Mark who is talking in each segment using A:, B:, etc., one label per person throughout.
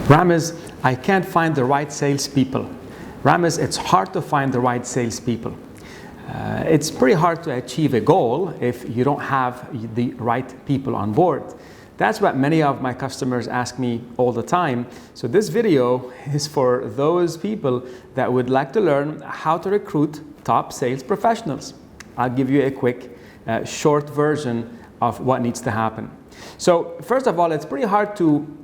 A: Ramez, I can't find the right salespeople. Ramez, it's hard to find the right salespeople. It's pretty hard to achieve a goal if you don't have the right people on board. That's what many of my customers ask me all the time. So this video is for those people that would like to learn how to recruit top sales professionals. I'll give you a quick, short version of what needs to happen. So first of all, it's pretty hard to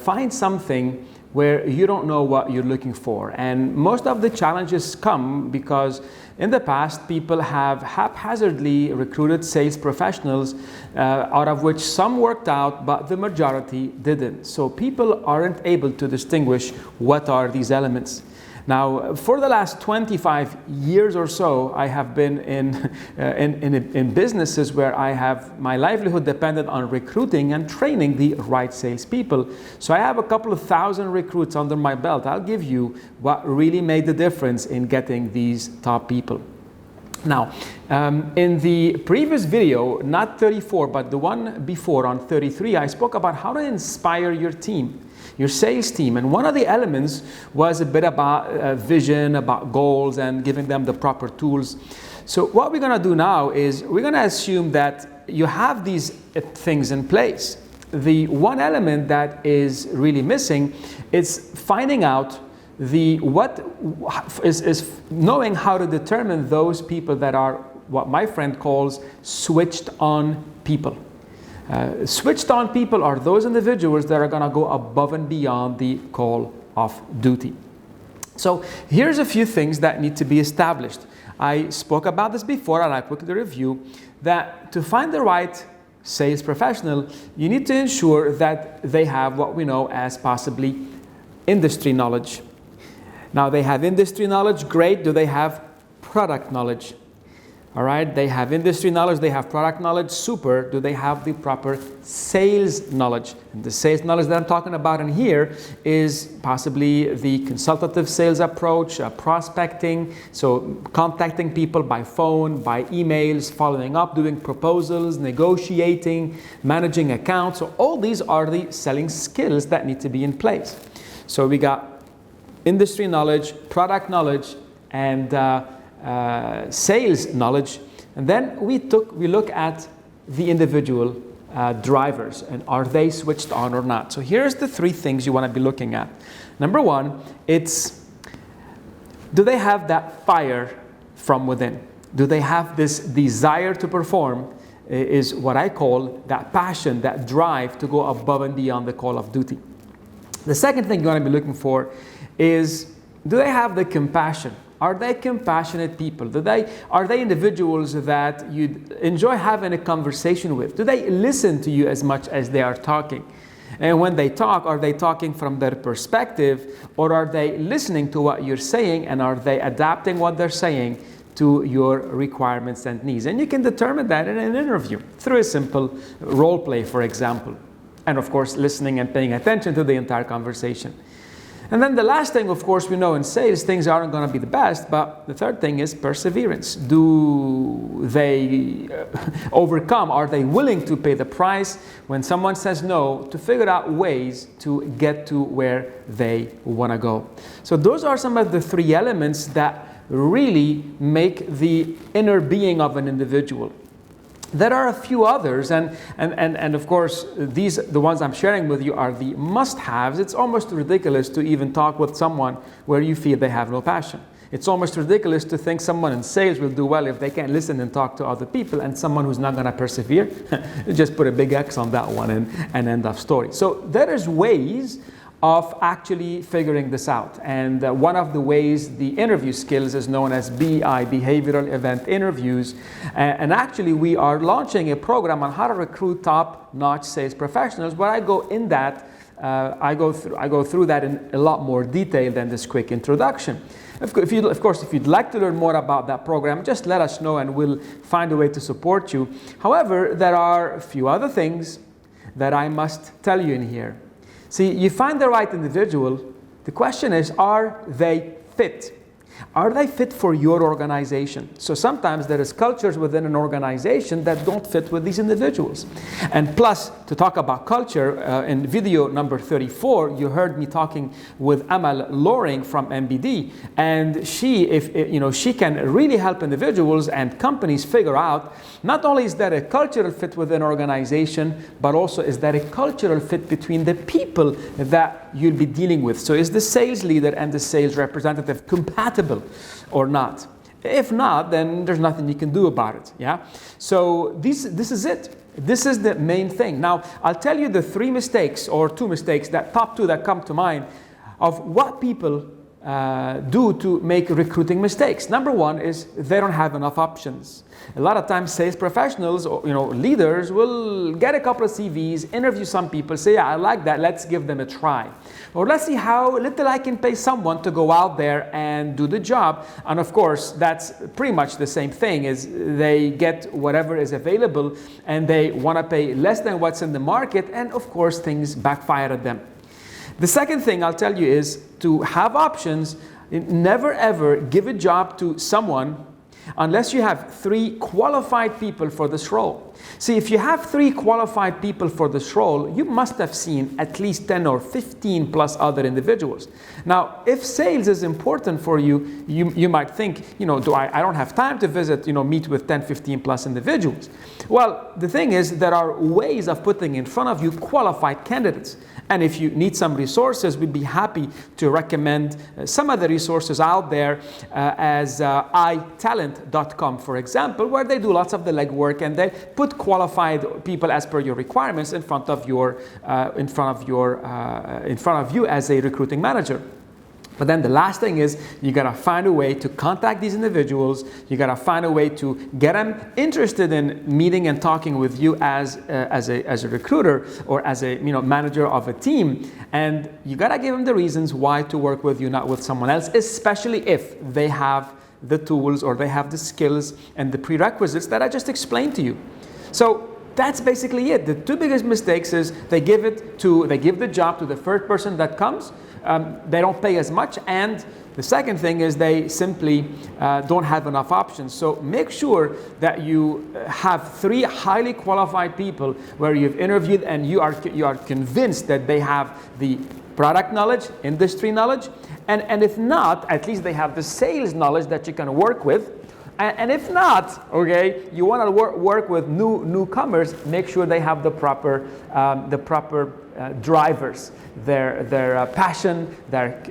A: find something where you don't know what you're looking for. And most of the challenges come because in the past, people have haphazardly recruited sales professionals, out of which some worked out, but the majority didn't. So people aren't able to distinguish what are these elements. Now, for the last 25 years or so, I have been in businesses where I have my livelihood depended on recruiting and training the right salespeople. So I have a couple of thousand recruits under my belt. I'll give you what really made the difference in getting these top people. Now, in the previous video, not 34, but the one before on 33, I spoke about how to inspire your team, your sales team. And one of the elements was a bit about vision, about goals, and giving them the proper tools. So what we're going to do now is we're going to assume that you have these things in place. The one element that is really missing is finding out is knowing how to determine those people that are what my friend calls switched on people. Switched on people are those individuals that are going to go above and beyond the call of duty. So here's a few things that need to be established. I spoke about this before, and I quickly review that to find the right sales professional, you need to ensure that they have what we know as possibly industry knowledge. Now, they have industry knowledge, great. Do they have product knowledge? All right, they have industry knowledge, they have product knowledge, super. Do they have the proper sales knowledge? And the sales knowledge that I'm talking about in here is possibly the consultative sales approach, prospecting, so contacting people by phone, by emails, following up, doing proposals, negotiating, managing accounts. So all these are the selling skills that need to be in place. So we got industry knowledge, product knowledge, and sales knowledge, and then we look at the individual drivers and are they switched on or not. So here's the three things you want to be looking at. Number one, it's do they have that fire from within? Do they have this desire to perform? Is what I call that passion, that drive to go above and beyond the call of duty. The second thing you want to be looking for is do they have the compassion? Are they compassionate people? Are they individuals that you enjoy having a conversation with? Do they listen to you as much as they are talking? And when they talk, are they talking from their perspective, or are they listening to what you're saying, and are they adapting what they're saying to your requirements and needs? And you can determine that in an interview through a simple role play, for example. And of course, listening and paying attention to the entire conversation. And then the last thing, of course, we know in sales, things aren't going to be the best, but the third thing is perseverance. Do they overcome? Are they willing to pay the price when someone says no, to figure out ways to get to where they want to go? So those are some of the three elements that really make the inner being of an individual. There are a few others, and of course, the ones I'm sharing with you are the must-haves. It's almost ridiculous to even talk with someone where you feel they have no passion. It's almost ridiculous to think someone in sales will do well if they can't listen and talk to other people, and someone who's not going to persevere, just put a big X on that one and end of story. So there is ways of actually figuring this out. And one of the ways, the interview skills, is known as BI, Behavioral Event Interviews. And actually, we are launching a program on how to recruit top-notch sales professionals, where I go in that, I go through that in a lot more detail than this quick introduction. Of course, if you'd like to learn more about that program, just let us know and we'll find a way to support you. However, there are a few other things that I must tell you in here. See, you find the right individual. The question is, are they fit? Are they fit for your organization? So sometimes there is cultures within an organization that don't fit with these individuals. And plus, to talk about culture, in video number 34, you heard me talking with Amal Loring from MBD, and she can really help individuals and companies figure out not only is there a cultural fit within an organization, but also is there a cultural fit between the people that you'll be dealing with. So is the sales leader and the sales representative compatible or not? If not, then there's nothing you can do about it. Yeah. So this is it. This is the main thing. Now I'll tell you the three mistakes or two mistakes, that top two that come to mind of what people do to make recruiting mistakes. Number one is they don't have enough options. A lot of times sales professionals or leaders will get a couple of CVs, interview some people, say, yeah, I like that, let's give them a try. Or let's see how little I can pay someone to go out there and do the job. And of course, that's pretty much the same thing, is they get whatever is available and they want to pay less than what's in the market, and of course things backfire at them. The second thing I'll tell you is to have options. Never ever give a job to someone unless you have 3 qualified people for this role. See, if you have 3 qualified people for this role, you must have seen at least 10 or 15 plus other individuals. Now, if sales is important for you, you might think, I don't have time to visit, meet with 10, 15 plus individuals. Well, the thing is, there are ways of putting in front of you qualified candidates. And if you need some resources, we'd be happy to recommend some of the resources out there as italent.com, for example, where they do lots of the legwork and they put qualified people as per your requirements in front of you as a recruiting manager. But then the last thing is, you gotta find a way to contact these individuals. You gotta find a way to get them interested in meeting and talking with you as a recruiter or as a manager of a team. And you gotta give them the reasons why to work with you, not with someone else, especially if they have the tools or they have the skills and the prerequisites that I just explained to you. So that's basically it. The 2 biggest mistakes is they give the job to the first person that comes. They don't pay as much, and the second thing is they simply don't have enough options. So make sure that you have 3 highly qualified people where you've interviewed and you are convinced that they have the product knowledge, industry knowledge, and if not, at least they have the sales knowledge that you can work with. And if not, okay, you want to work with newcomers, make sure they have the proper drivers, their passion, their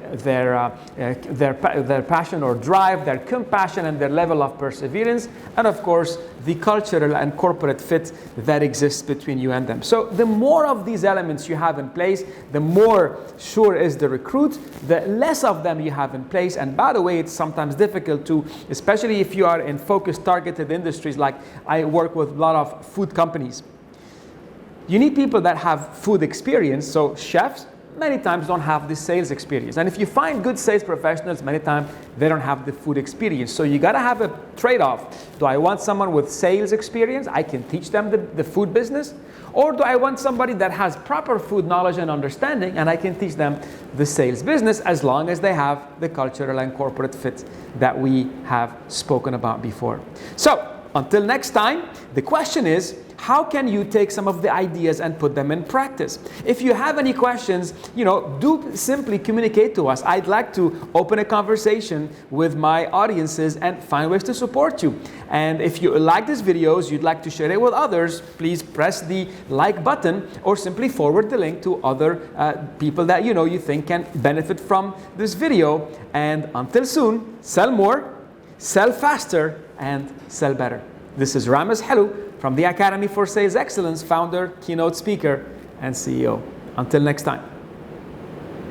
A: passion or drive, their compassion, and their level of perseverance, and of course the cultural and corporate fit that exists between you and them. So the more of these elements you have in place, the more sure is the recruit, the less of them you have in place. And by the way, it's sometimes difficult to, especially if you are in focused targeted industries, like I work with a lot of food companies. You need people that have food experience. So chefs many times don't have the sales experience. And if you find good sales professionals, many times they don't have the food experience. So you got to have a trade-off. Do I want someone with sales experience? I can teach them the food business. Or do I want somebody that has proper food knowledge and understanding, and I can teach them the sales business, as long as they have the cultural and corporate fit that we have spoken about before. So until next time, the question is, how can you take some of the ideas and put them in practice? If you have any questions, do simply communicate to us. I'd like to open a conversation with my audiences and find ways to support you. And if you like these videos, you'd like to share it with others, please press the like button or simply forward the link to other people that you think can benefit from this video. And until soon, sell more, sell faster, and sell better. This is Ramez Helou from the Academy for Sales Excellence, founder, keynote speaker, and CEO. Until next time.